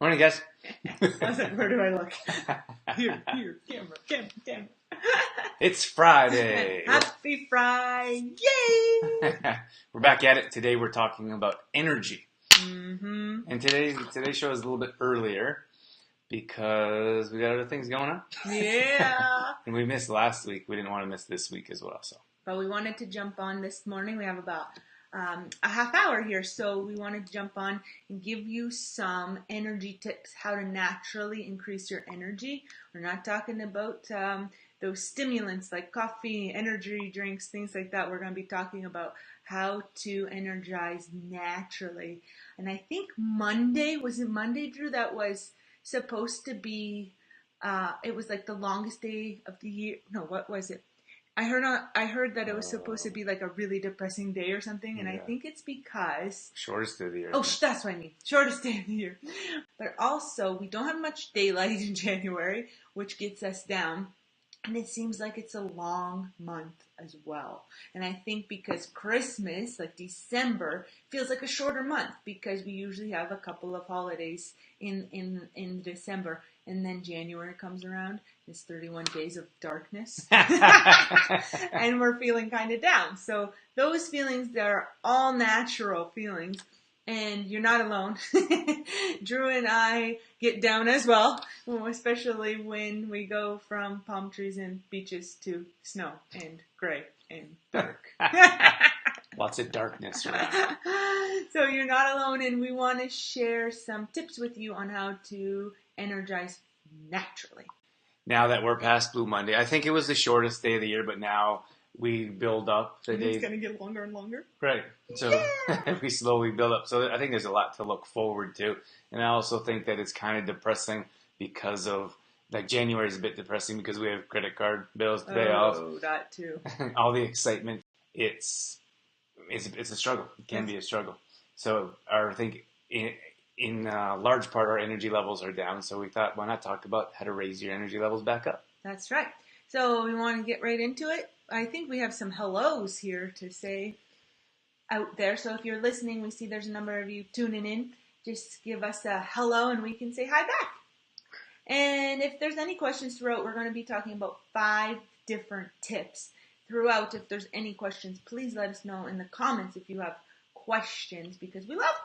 Morning, guys. I was like, where do I look? Here, camera. It's Friday. Happy Friday! Yay! We're back at it. Today we're talking about energy. Mm-hmm. And today's show is a little bit earlier because we got other things going on. Yeah. And we missed last week. We didn't want to miss this week as well. So. But we wanted to jump on this morning. We have about a half hour here, so we wanted to jump on and give you some energy tips, how to naturally increase your energy. We're not talking about those stimulants like coffee, energy drinks, things like that. We're going to be talking about how to energize naturally. And I think Monday, was it Monday, Drew, that was supposed to be, it was like the longest day of the year. No, what was it? I heard that it was supposed to be like a really depressing day or something, and yeah. I think it's because... Shortest day of the year. Oh, that's what I mean. Shortest day of the year. But also, we don't have much daylight in January, which gets us down. And it seems like it's a long month as well. And I think because Christmas, like December, feels like a shorter month because we usually have a couple of holidays in December. And then January comes around. It's 31 days of darkness. And we're feeling kind of down. So those feelings, they're all natural feelings. And you're not alone. Drew and I get down as well, especially when we go from palm trees and beaches to snow and gray and dark. Lots of darkness around. So you're not alone, and we want to share some tips with you on how to energize naturally. Now that we're past Blue Monday, I think it was the shortest day of the year, but now we build up the days. It's going to get longer and longer. Right. So we slowly build up. So I think there's a lot to look forward to. And I also think that it's kind of depressing because of, like, January is a bit depressing because we have credit card bills to pay off. Oh, that too. All the excitement. It's a struggle. It can be a struggle. So I think in large part our energy levels are down. So we thought, why not talk about how to raise your energy levels back up? That's right. So we want to get right into it. I think we have some hellos here to say out there. So if you're listening, we see there's a number of you tuning in. Just give us a hello and we can say hi back. And if there's any questions throughout, we're going to be talking about 5 different tips throughout. If there's any questions, please let us know in the comments if you have questions, because we love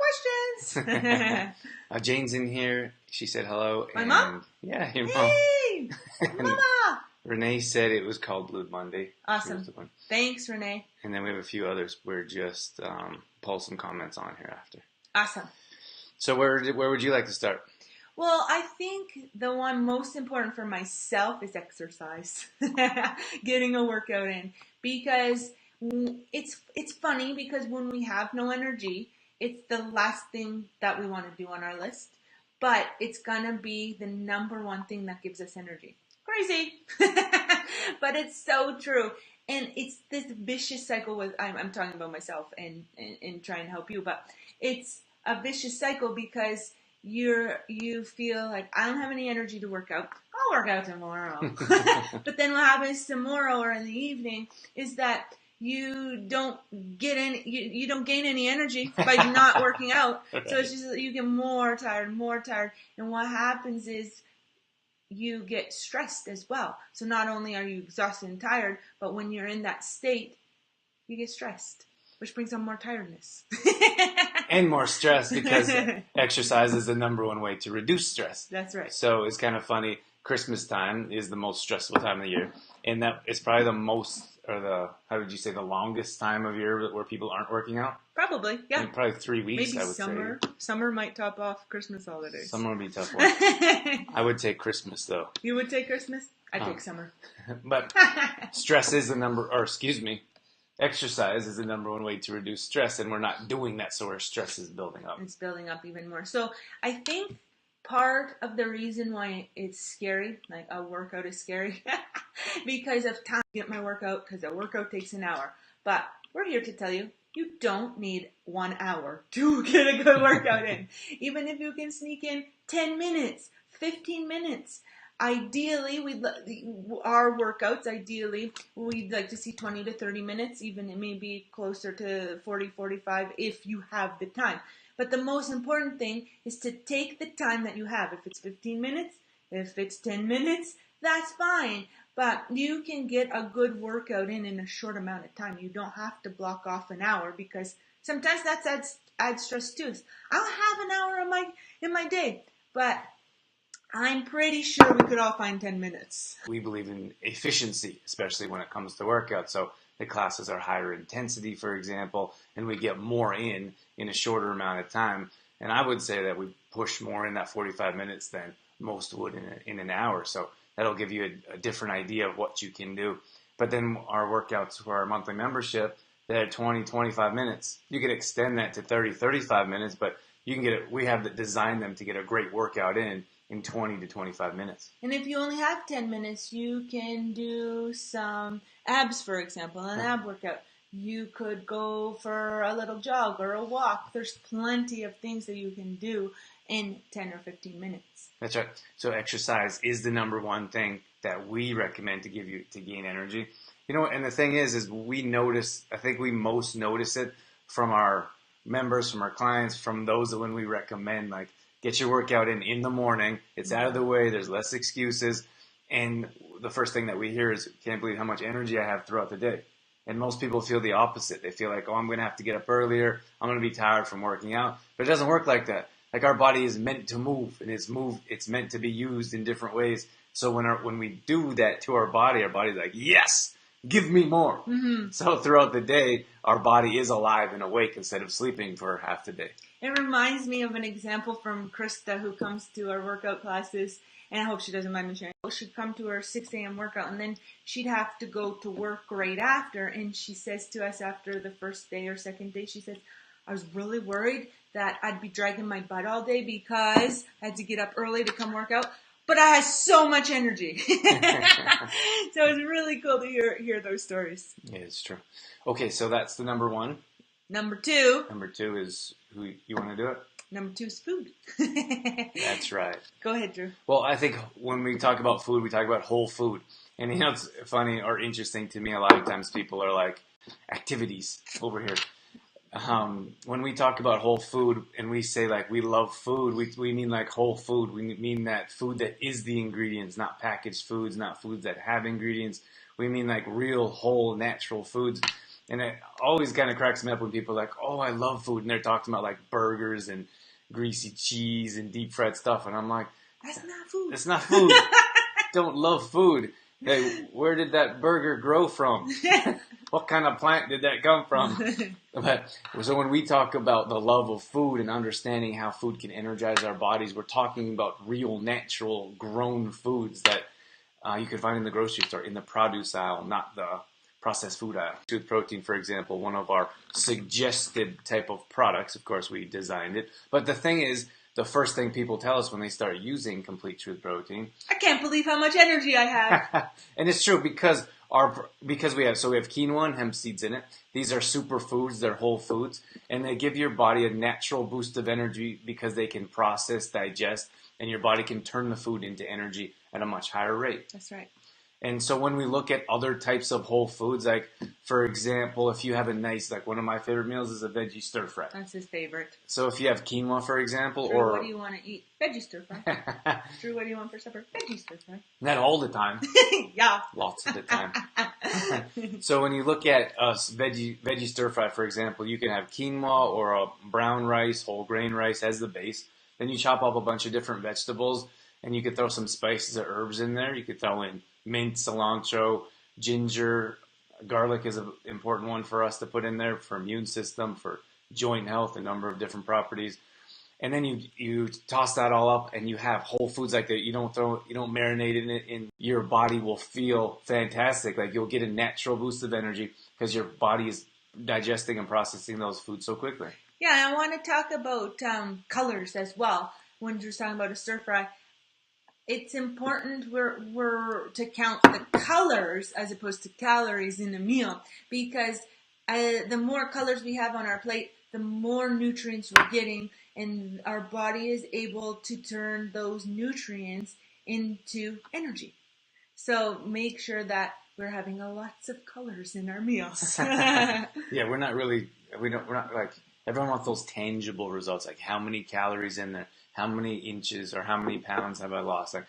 questions. Jane's in here. She said hello. My mom? Yeah, your mom. Hey! Mama! Renee said it was called Blue Monday. Awesome. Thanks, Renee. And then we have a few others. We're just pull some comments on here after. Awesome. So where would you like to start? Well, I think the one most important for myself is exercise. Getting a workout in. Because it's funny because when we have no energy, it's the last thing that we want to do on our list. But it's going to be the number one thing that gives us energy. Crazy. But it's so true. And it's this vicious cycle with, I'm talking about myself and trying to help you, but it's a vicious cycle because you feel like, I don't have any energy to work out. I'll work out tomorrow. But then what happens tomorrow or in the evening is that you don't get any, you don't gain any energy by not working out. Right. So it's just that you get more tired. And what happens is you get stressed as well. So not only are you exhausted and tired, but when you're in that state, you get stressed, which brings on more tiredness. And more stress because exercise is the number one way to reduce stress. That's right. So it's kind of funny. Christmas time is the most stressful time of the year. And that is probably the most, or the longest time of year where people aren't working out? Probably, yeah. And probably 3 weeks, maybe I would say. Summer might top off Christmas holidays. Summer would be a tough one. I would take Christmas, though. You would take Christmas? I'd take summer. But exercise is the number one way to reduce stress, and we're not doing that, so our stress is building up. It's building up even more. So I think part of the reason why it's scary, like a workout is scary, because of time to get my workout, because a workout takes an hour. But we're here to tell you, you don't need 1 hour to get a good workout in. Even if you can sneak in 10 minutes, 15 minutes. Ideally, our workouts, we'd like to see 20 to 30 minutes, even it may be closer to 40, 45 if you have the time. But the most important thing is to take the time that you have. If it's 15 minutes, if it's 10 minutes, that's fine. But you can get a good workout in a short amount of time. You don't have to block off an hour, because sometimes that adds stress too. I'll have an hour in my day, but I'm pretty sure we could all find 10 minutes. We believe in efficiency, especially when it comes to workouts. So the classes are higher intensity, for example, and we get more in a shorter amount of time. And I would say that we push more in that 45 minutes than most would in an hour. So that'll give you a different idea of what you can do. But then our workouts for our monthly membership, they're 20, 25 minutes. You could extend that to 30, 35 minutes, but you can get it. We have designed them to get a great workout in 20 to 25 minutes. And if you only have 10 minutes, you can do some abs, for example, an ab workout. You could go for a little jog or a walk. There's plenty of things that you can do in 10 or 15 minutes. That's right. So exercise is the number one thing that we recommend to give you to gain energy. And the thing is we notice, I think we most notice it from our members, from our clients, from those that when we recommend, like, get your workout in the morning. It's out of the way. There's less excuses. And the first thing that we hear is, can't believe how much energy I have throughout the day. And most people feel the opposite. They feel like, I'm going to have to get up earlier. I'm going to be tired from working out. But it doesn't work like that. Like, our body is meant to move, and it's meant to be used in different ways. So when we do that to our body's like, yes, give me more. Mm-hmm. So throughout the day, our body is alive and awake instead of sleeping for half the day. It reminds me of an example from Krista, who comes to our workout classes, and I hope she doesn't mind me sharing. She'd come to her 6 a.m. workout, and then she'd have to go to work right after, and she says to us after the first day or second day, she says, I was really worried that I'd be dragging my butt all day because I had to get up early to come work out, but I had so much energy. So it was really cool to hear those stories. Yeah, it's true. Okay, so that's the number one. Number two. Number two is, who you want to do it? Number two is food. That's right. Go ahead, Drew. Well, I think when we talk about food, we talk about whole food. And it's funny or interesting to me, a lot of times people are like, activities over here. When we talk about whole food and we say like we love food, we mean like whole food. We mean that food that is the ingredients, not packaged foods, not foods that have ingredients. We mean like real, whole, natural foods. And it always kind of cracks me up when people are like, oh, I love food. And they're talking about like burgers and greasy cheese and deep fried stuff. And I'm like, that's not food. That's not food. Don't love food. Hey, where did that burger grow from? What kind of plant did that come from? So when we talk about the love of food and understanding how food can energize our bodies, we're talking about real, natural, grown foods that you can find in the grocery store, in the produce aisle, not the processed food aisle. Truth Protein, for example, one of our suggested type of products. Of course, we designed it. But the thing is, the first thing people tell us when they start using Complete Truth Protein, I can't believe how much energy I have. And it's true because we have quinoa and hemp seeds in it. These are superfoods, they're whole foods, and they give your body a natural boost of energy because they can process, digest, and your body can turn the food into energy at a much higher rate. That's right. And so when we look at other types of whole foods, like, for example, if you have a nice, like one of my favorite meals is a veggie stir fry. That's his favorite. So if you have quinoa, for example, Drew, or... what do you want to eat? Veggie stir fry. Drew, what do you want for supper? Veggie stir fry. Not all the time. Yeah. Lots of the time. So when you look at a veggie stir fry, for example, you can have quinoa or a brown rice, whole grain rice as the base. Then you chop up a bunch of different vegetables, and you could throw some spices or herbs in there. You could throw in mint, cilantro, ginger. Garlic is an important one for us to put in there for immune system, for joint health, a number of different properties. And then you toss that all up, and you have whole foods like that. You don't marinate in it, and your body will feel fantastic. Like, you'll get a natural boost of energy because your body is digesting and processing those foods so quickly. Yeah, I want to talk about colors as well. When you're talking about a stir fry, it's important we're to count the colors as opposed to calories in a meal, because the more colors we have on our plate, the more nutrients we're getting, and our body is able to turn those nutrients into energy. So make sure that we're having lots of colors in our meals. Yeah, we're not like Everyone wants those tangible results, like how many calories in there, how many inches or how many pounds have I lost. Like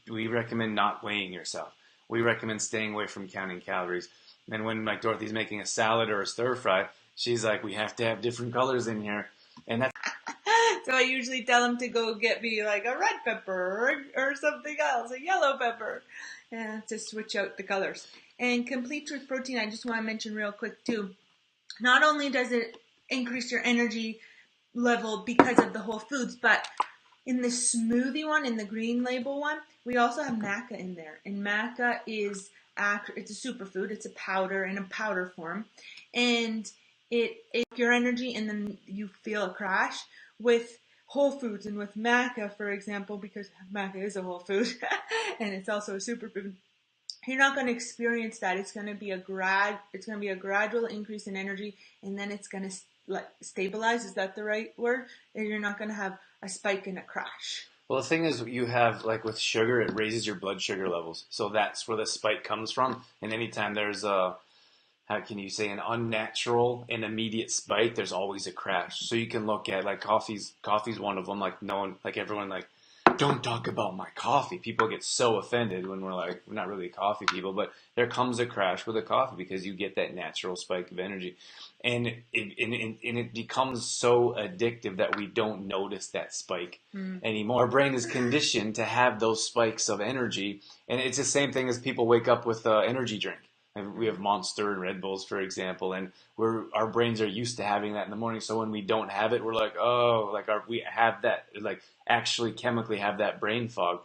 we recommend not weighing yourself. We recommend staying away from counting calories. And when like Dorothy's making a salad or a stir fry, she's like, we have to have different colors in here, and that's. So I usually tell them to go get me like a red pepper or something else, a yellow pepper, and to switch out the colors. And Complete Truth Protein, I just want to mention real quick too. Not only does it increase your energy level because of the whole foods, but in the smoothie one, in the green label one, we also have maca in there. And maca is it's a superfood. It's a powder in a powder form, and it your energy, and then you feel a crash with whole foods and with maca, for example, because maca is a whole food and it's also a superfood. You're not going to experience that. It's going to be a gradual increase in energy, and then it's going to stabilize. Is that the right word? And you're not going to have a spike and a crash. Well, the thing is, you have, like with sugar, it raises your blood sugar levels. So that's where the spike comes from. And anytime there's how can you say, an unnatural and immediate spike, there's always a crash. So you can look at, like, coffee's one of them. Like, no one, like everyone, like, don't talk about my coffee. People get so offended when we're like, we're not really coffee people, but there comes a crash with a coffee because you get that natural spike of energy. And it becomes so addictive that we don't notice that spike anymore. Our brain is conditioned to have those spikes of energy. And it's the same thing as people wake up with energy drink. We have Monster and Red Bulls, for example, and our brains are used to having that in the morning. So when we don't have it, we're like, oh, like we have that, like actually chemically have that brain fog,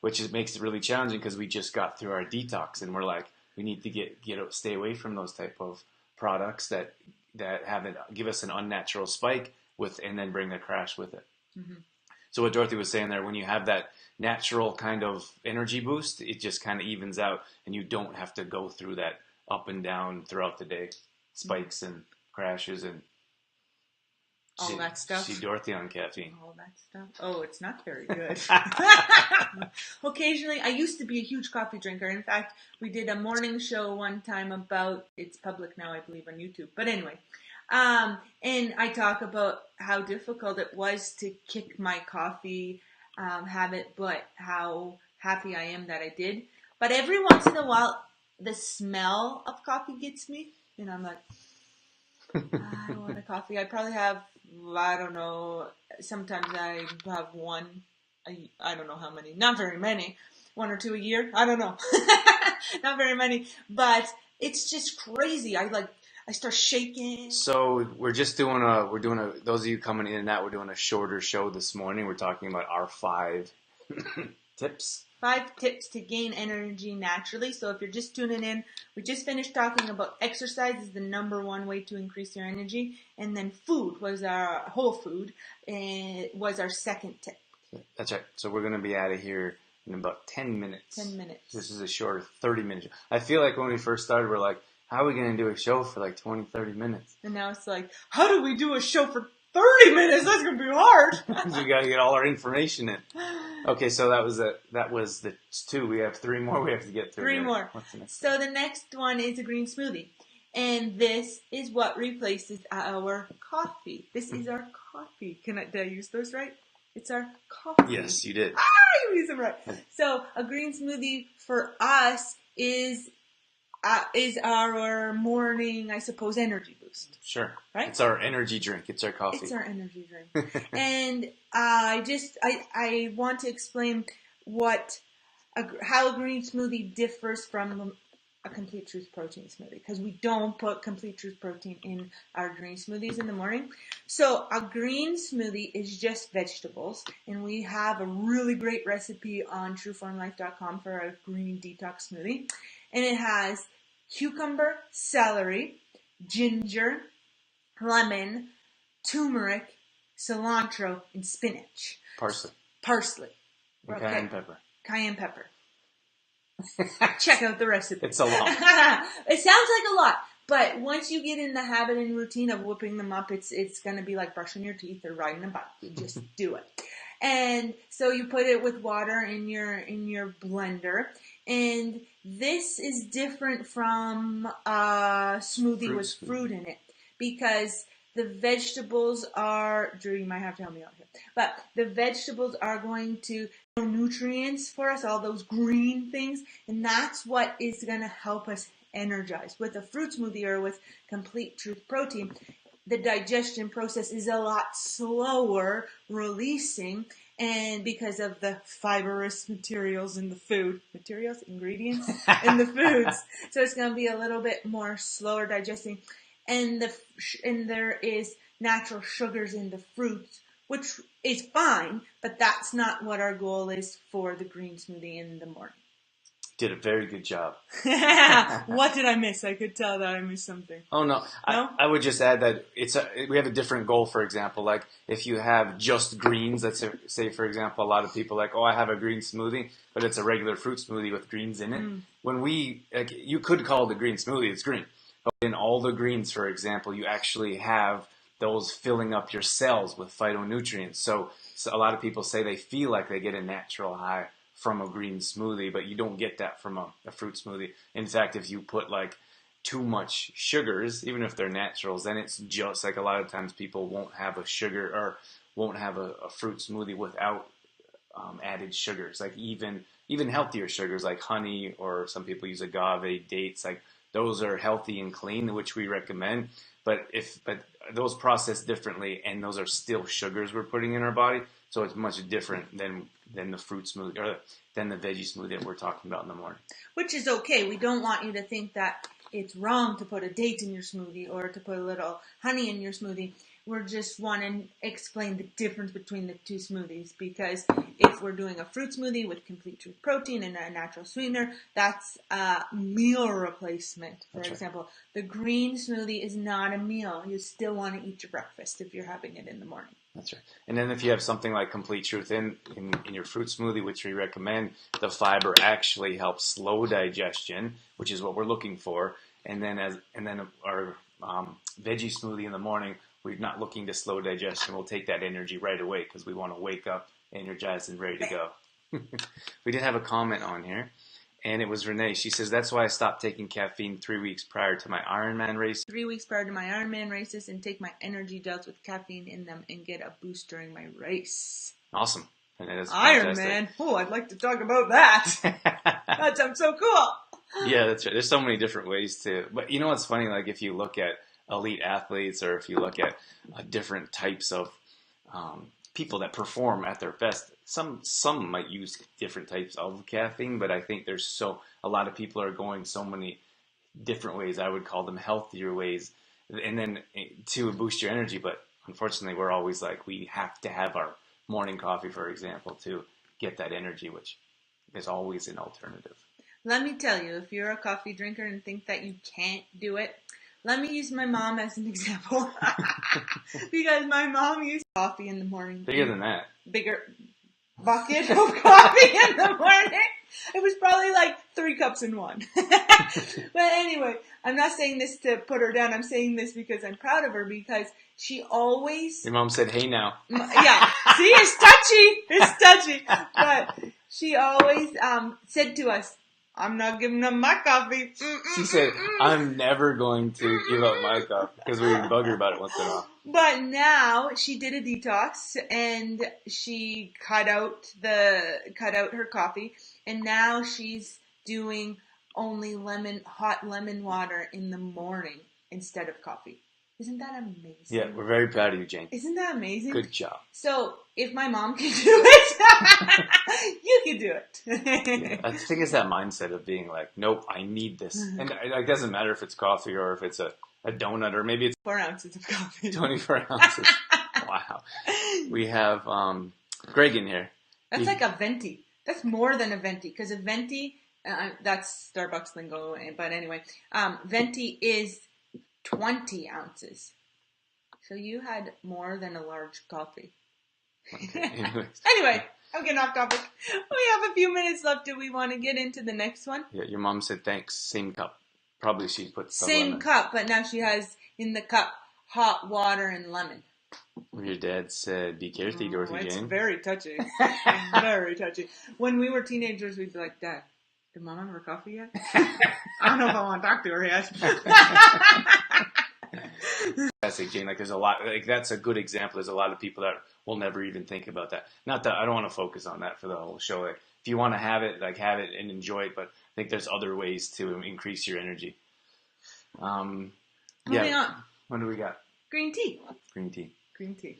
which makes it really challenging because we just got through our detox, and we're like, we need to stay away from those type of products that give us an unnatural spike and then bring a crash with it. Mm-hmm. So what Dorothy was saying there, when you have that natural kind of energy boost, it just kind of evens out, and you don't have to go through that up and down throughout the day, spikes and crashes and all that stuff. See Dorothy on caffeine. All that stuff. Oh, it's not very good. Occasionally, I used to be a huge coffee drinker. In fact, we did a morning show one time about, it's public now, I believe, on YouTube. But anyway, and I talk about how difficult it was to kick my coffee habit, but how happy I am that I did. But every once in a while, the smell of coffee gets me, and I'm like, I don't want a coffee. I probably have, I don't know, sometimes I have one, I don't know how many, not very many, 1 or 2 a year, I don't know, not very many, but it's just crazy. I start shaking. So we're doing those of you coming in and out, we're doing a shorter show this morning. We're talking about our 5 tips. 5 tips to gain energy naturally. So if you're just tuning in, we just finished talking about exercise is the number 1 way to increase your energy. And then food was our whole food, and was our second tip. That's right. So we're going to be out of here in about 10 minutes. 10 minutes. This is a shorter 30 minutes. I feel like when we first started, we're like, how are we going to do a show for like 20, 30 minutes? And now it's like, how do we do a show for 30 minutes? That's going to be hard. We got to get all our information in. Okay, so that was the 2. We have 3 more we have to get through. 3 more. What's the next So the next one is a green smoothie. And this is what replaces our coffee. This is our coffee. Did I use those right? It's our coffee. Yes, you did. You used them right. So a green smoothie for us is our morning, I suppose, energy boost. Sure. Right? It's our energy drink. It's our coffee. It's our energy drink. And I want to explain how a green smoothie differs from a Complete Truth protein smoothie, because we don't put Complete Truth protein in our green smoothies in the morning. So a green smoothie is just vegetables, and we have a really great recipe on trueformlife.com for a green detox smoothie. And it has cucumber, celery, ginger, lemon, turmeric, cilantro, and spinach. Parsley. And okay. Cayenne pepper. pepper. Check out the recipe. It's a lot. It sounds like a lot, but once you get in the habit and routine of whipping them up, it's going to be like brushing your teeth or riding a bike. You just do it. And so you put it with water in your blender. And this is different from a smoothie with fruit in it, because The vegetables are, Drew, you might have to help me out here, but the vegetables are going to nutrients for us, all those green things, and that's what is going to help us energize. With a fruit smoothie or with complete truth protein, the digestion process is a lot slower releasing, and because of the fibrous materials in the ingredients in the foods, so it's going to be a little bit more slower digesting, and there is natural sugars in the fruits, which is fine, but that's not what our goal is for the green smoothie in the morning. Did a very good job. What did I miss? I could tell that I missed something. Oh, no. I would just add that we have a different goal, for example. Like, if you have just greens, let's say, for example, a lot of people like, oh, I have a green smoothie, but it's a regular fruit smoothie with greens in it. When you could call it a green smoothie, it's green. But in all the greens, for example, you actually have those filling up your cells with phytonutrients. So a lot of people say they feel like they get a natural high from a green smoothie, but you don't get that from a fruit smoothie. In fact, if you put like too much sugars, even if they're naturals, then it's just like a lot of times people won't have a sugar or won't have a fruit smoothie without added sugars. Like even healthier sugars like honey, or some people use agave, dates, like those are healthy and clean, which we recommend. But those process differently, and those are still sugars we're putting in our body. So it's much different than the fruit smoothie or than the veggie smoothie that we're talking about in the morning. Which is okay. We don't want you to think that it's wrong to put a date in your smoothie or to put a little honey in your smoothie. We're just wanting to explain the difference between the two smoothies, because if we're doing a fruit smoothie with complete truth protein and a natural sweetener, that's a meal replacement. For example, the green smoothie is not a meal. You still want to eat your breakfast if you're having it in the morning. That's right. And then if you have something like complete truth in your fruit smoothie, which we recommend, the fiber actually helps slow digestion, which is what we're looking for. And then our veggie smoothie in the morning, we're not looking to slow digestion. We'll take that energy right away because we want to wake up energized and ready to go. We did have a comment on here, and it was Renee. She says, that's why I stopped taking caffeine 3 weeks prior to my Ironman race. 3 weeks prior to my Ironman races, and take my energy gels with caffeine in them and get a boost during my race. Awesome. And that is Ironman. Oh, I'd like to talk about that. That sounds so cool. Yeah, that's right. There's so many different ways to. But you know what's funny? Like if you look at elite athletes, or if you look at different types of people that perform at their best, some might use different types of caffeine, but I think there's a lot of people are going so many different ways. I would call them healthier ways, and then to boost your energy. But unfortunately, we're always like, we have to have our morning coffee, for example, to get that energy, which is always an alternative. Let me tell you, if you're a coffee drinker and think that you can't do it, let me use my mom as an example. Because my mom used coffee in the morning. Bigger than that. Bigger bucket of coffee in the morning. It was probably like 3 cups in one. But anyway, I'm not saying this to put her down. I'm saying this because I'm proud of her, because she always... Your mom said, hey now. Yeah. See, it's touchy. It's touchy. But she always said to us, I'm not giving up my coffee. She said, I'm never going to give up my coffee, because we bug her about it once in a while. But now she did a detox, and she cut out her coffee, and now she's doing only hot lemon water in the morning instead of coffee. Isn't that amazing? Yeah, we're very proud of you, Jane. Isn't that amazing? Good job. So, if my mom can do it, you can do it. Yeah, I think it's that mindset of being like, nope, I need this. And it doesn't matter if it's coffee or if it's a donut, or maybe it's 4 ounces of coffee. 24 ounces. Wow. We have Greg in here. That's like a venti. That's more than a venti, because a venti, that's Starbucks lingo, but anyway, venti is 20 ounces. So you had more than a large coffee. Okay, anyway, I'm getting off topic. We have a few minutes left. Do we want to get into the next one? Yeah, your mom said thanks. Same cup. Probably she put some same lemon. Cup, but now she has in the cup hot water and lemon. Your dad said, be careful, Dorothy It's Jane. very touchy. Very touchy. When we were teenagers, we'd be like, Dad, did Mom have her coffee yet? I don't know if I want to talk to her yet. That's Jane. Like, there's a lot. Like, that's a good example. There's a lot of people that will never even think about that. Not that I don't want to focus on that for the whole show. Like, if you want to have it, like, have it and enjoy it. But I think there's other ways to increase your energy. Moving Yeah. on. What do we got? Green tea. Green tea. Green tea.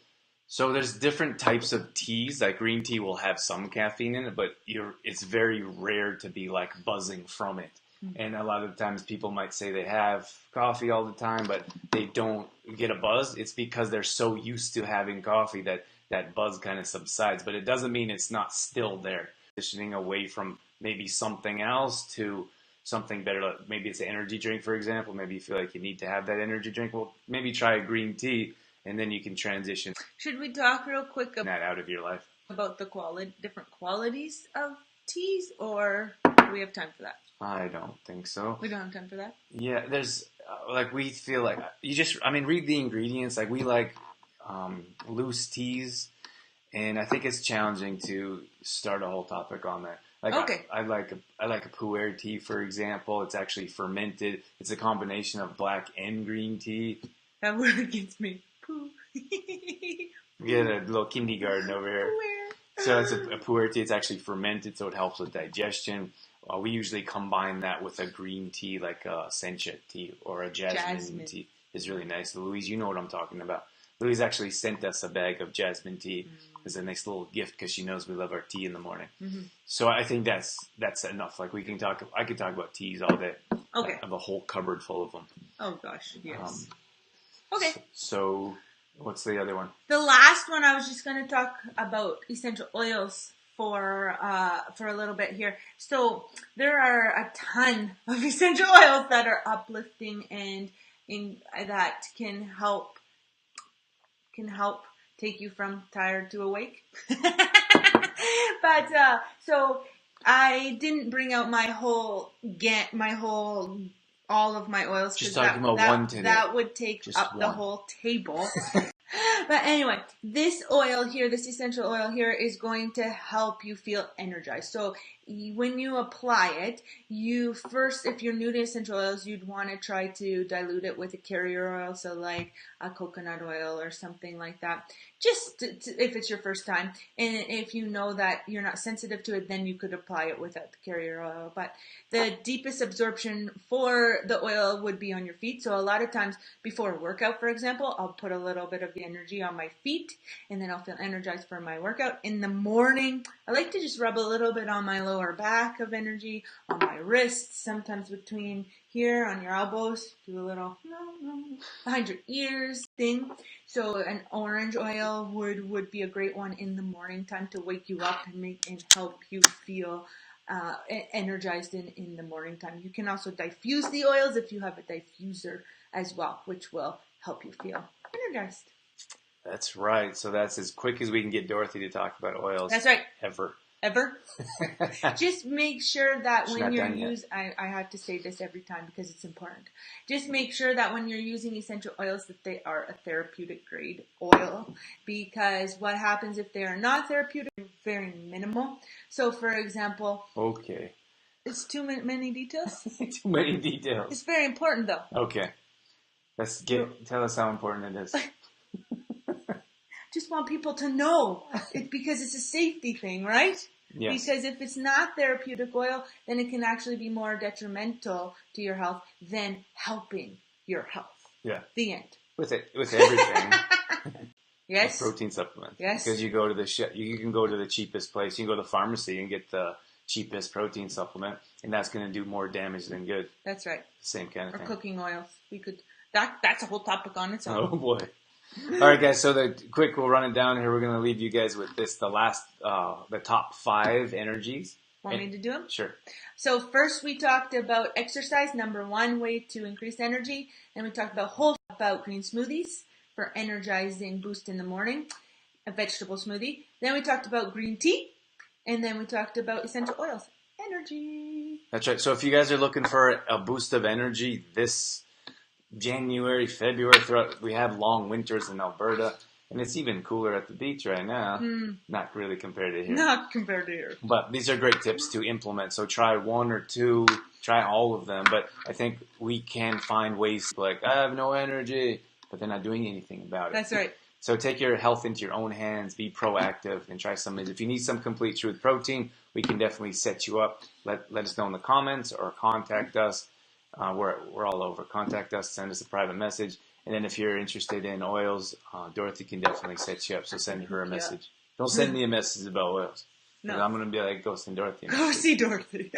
So there's different types of teas. Like, green tea will have some caffeine in it, but it's very rare to be like buzzing from it. And a lot of times people might say they have coffee all the time, but they don't get a buzz. It's because they're so used to having coffee that that buzz kind of subsides. But it doesn't mean it's not still there. Transitioning away from maybe something else to something better. Like, maybe it's an energy drink, for example. Maybe you feel like you need to have that energy drink. Well, maybe try a green tea, and then you can transition. Should we talk real quick That out of your life. about the different qualities of teas, or do we have time for that? I don't think so. We don't have time for that? Yeah, there's like, we feel like read the ingredients. Like, we like loose teas, and I think it's challenging to start a whole topic on that. Like, okay. I like a pu'er tea, for example. It's actually fermented. It's a combination of black and green tea. That word gets me. Poo. We get a little kindergarten over here. So it's a pu'er tea. It's actually fermented, so it helps with digestion. We usually combine that with a green tea, like a sencha tea or a jasmine tea. It's really nice. Louise, you know what I'm talking about. Louise actually sent us a bag of jasmine tea as a nice little gift because she knows we love our tea in the morning. Mm-hmm. So I think that's enough. Like, I could talk about teas all day. Okay. I have a whole cupboard full of them. Oh gosh, yes. Okay. So what's the other one? The last one, I was just going to talk about essential oils for a little bit here. So there are a ton of essential oils that are uplifting and that can help take you from tired to awake. But so I didn't bring out all of my oils. Just talking about one today. That would take up the whole table. But anyway, this oil here, this essential oil here, is going to help you feel energized. So when you apply it, if you're new to essential oils, you'd want to try to dilute it with a carrier oil, so like a coconut oil or something like that. Just if it's your first time, and if you know that you're not sensitive to it, then you could apply it without the carrier oil. But the deepest absorption for the oil would be on your feet. So a lot of times before a workout, for example, I'll put a little bit of the energy on my feet, and then I'll feel energized for my workout. In the morning, I like to just rub a little bit on my lower back of energy, on my wrists, sometimes between here on your elbows, do a little behind your ears thing. So an orange oil would be a great one in the morning time to wake you up and help you feel energized in the morning time. You can also diffuse the oils if you have a diffuser as well, which will help you feel energized. That's right. So that's as quick as we can get Dorothy to talk about oils. That's right. Ever. Just make sure that when you're using, I have to say this every time because it's important. Just make sure that when you're using essential oils that they are a therapeutic grade oil, because what happens if they are not therapeutic? Very minimal. So for example, okay, it's too many details. Too many details. It's very important though. Okay, tell us how important it is. Just want people to know it's because it's a safety thing, right? Yes. Because if it's not therapeutic oil, then it can actually be more detrimental to your health than helping your health. Yeah. The end. With everything. Yes. Like protein supplements. Yes. Because you go to you can go to the cheapest place. You can go to the pharmacy and get the cheapest protein supplement, and that's going to do more damage than good. That's right. Same kind of thing. Or cooking oils. That's a whole topic on its own. Oh boy. All right, guys. So we'll run it down here. We're going to leave you guys with the top 5 energies. Want me to do them? Sure. So first we talked about exercise, number 1 way to increase energy. Then we talked about green smoothies for energizing boost in the morning, a vegetable smoothie. Then we talked about green tea, and then we talked about essential oils, energy. That's right. So if you guys are looking for a boost of energy this January, February, we have long winters in Alberta, And it's even cooler at the beach right now. Not really compared to here. Not compared to here. But these are great tips to implement. So try one or two, try all of them. But I think we can find ways like, I have no energy, but they're not doing anything about it. That's right. So take your health into your own hands, be proactive, and try some. If you need some Complete Truth protein, we can definitely set you up. Let us know in the comments or contact us. We're all over. Contact us, send us a private message. And then if you're interested in oils, Dorothy can definitely set you up. So send her a message. Don't send me a message about oils. No. I'm going to be like, go send Dorothy. Go see Dorothy.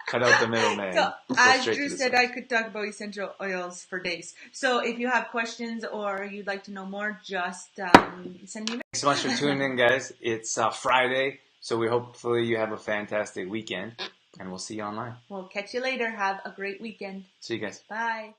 Cut out the middleman. So, as Drew said, I I could talk about essential oils for days. So if you have questions or you'd like to know more, just send me a message. Thanks so much for tuning in, guys. It's Friday, so hopefully you have a fantastic weekend, and we'll see you online. We'll catch you later. Have a great weekend. See you guys. Bye.